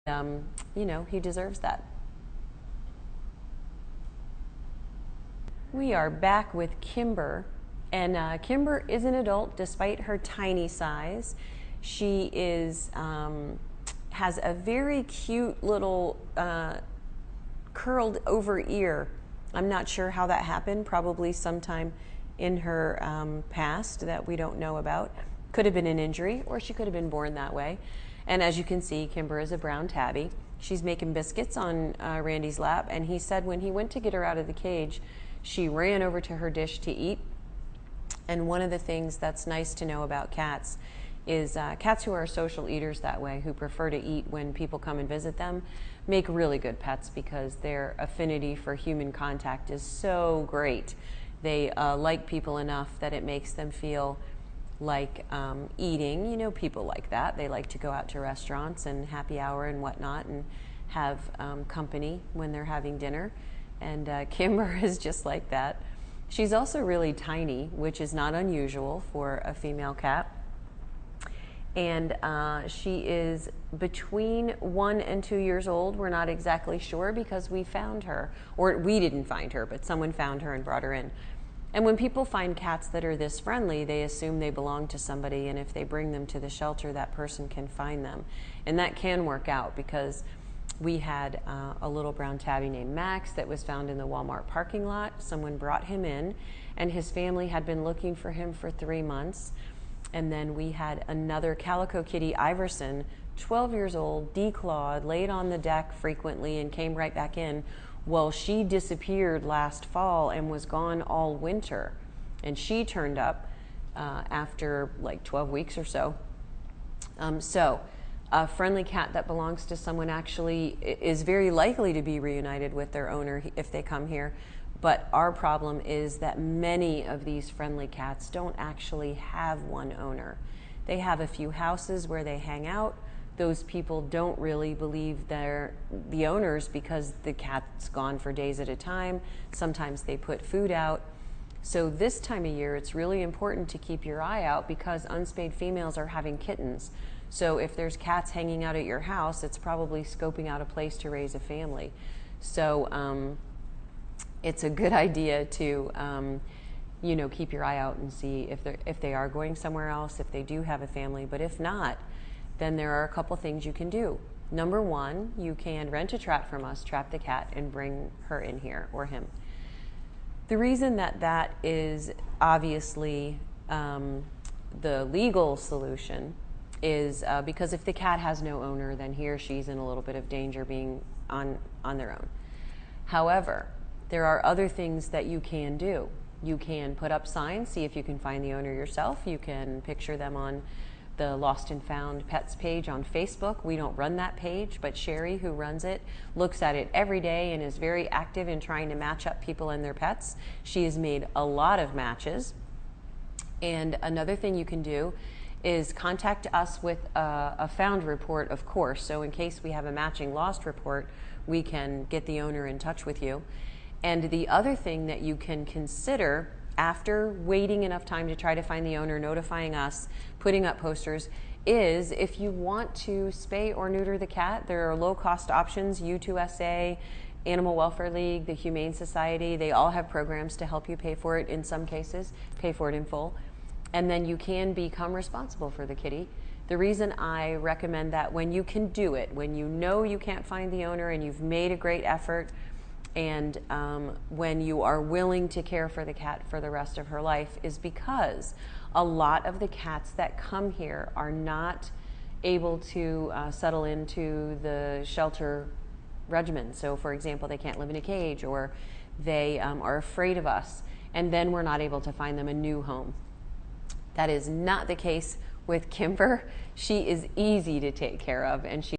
You know, he deserves that. We are back with Kimber, and Kimber is an adult despite her tiny size. She is has a very cute little curled over ear. I'm not sure how that happened, probably sometime in her past that we don't know about. Could have been an injury, or she could have been born that way. And as you can see, Kimber is a brown tabby. She's making biscuits on Randy's lap, and he said when he went to get her out of the cage, she ran over to her dish to eat. And one of the things that's nice to know about cats is cats who are social eaters that way, who prefer to eat when people come and visit them, make really good pets because their affinity for human contact is so great. They like people enough that it makes them feel like eating. You know, people like that. They like to go out to restaurants and happy hour and whatnot and have company when they're having dinner. And Kimber is just like that. She's also really tiny, which is not unusual for a female cat. And she is between 1 and 2 years old. We're not exactly sure because we found her, or we didn't find her, but someone found her and brought her in. And when people find cats that are this friendly, they assume they belong to somebody, and if they bring them to the shelter, that person can find them. And that can work out because we had a little brown tabby named Max that was found in the Walmart parking lot. Someone brought him in, and his family had been looking for him for 3 months. And then we had another calico kitty, Iverson, 12 years old, declawed, laid on the deck frequently and came right back in. Well, she disappeared last fall and was gone all winter. And she turned up after like 12 weeks or so. So a friendly cat that belongs to someone actually is very likely to be reunited with their owner if they come here. But our problem is that many of these friendly cats don't actually have one owner. They have a few houses where they hang out. Those people don't really believe they're the owners because the cat's gone for days at a time. Sometimes they put food out. So this time of year, it's really important to keep your eye out because unspayed females are having kittens. So if there's cats hanging out at your house, it's probably scoping out a place to raise a family. So it's a good idea to you know, keep your eye out and see if they are going somewhere else, if they do have a family. But if not, then there are a couple things you can do. Number one, you can rent a trap from us, trap the cat, and bring her in here, or him. The reason that is obviously the legal solution is because if the cat has no owner, then he or she's in a little bit of danger being on their own. However, there are other things that you can do. You can put up signs, see if you can find the owner yourself. You can picture them on the Lost and Found Pets page on Facebook. We don't run that page, but Sherry, who runs it, looks at it every day and is very active in trying to match up people and their pets. She has made a lot of matches. And another thing you can do is contact us with a found report, of course. So in case we have a matching lost report, we can get the owner in touch with you. And the other thing that you can consider after waiting enough time to try to find the owner, notifying us, putting up posters, is if you want to spay or neuter the cat, there are low-cost options. U2SA, Animal Welfare League, the Humane Society, they all have programs to help you pay for it in some cases, pay for it in full. And then you can become responsible for the kitty. The reason I recommend that when you can do it, when you know you can't find the owner and you've made a great effort, and when you are willing to care for the cat for the rest of her life, is because a lot of the cats that come here are not able to settle into the shelter regimen. So for example, they can't live in a cage, or they are afraid of us, and then we're not able to find them a new home. That is not the case with Kimber. She is easy to take care of, and she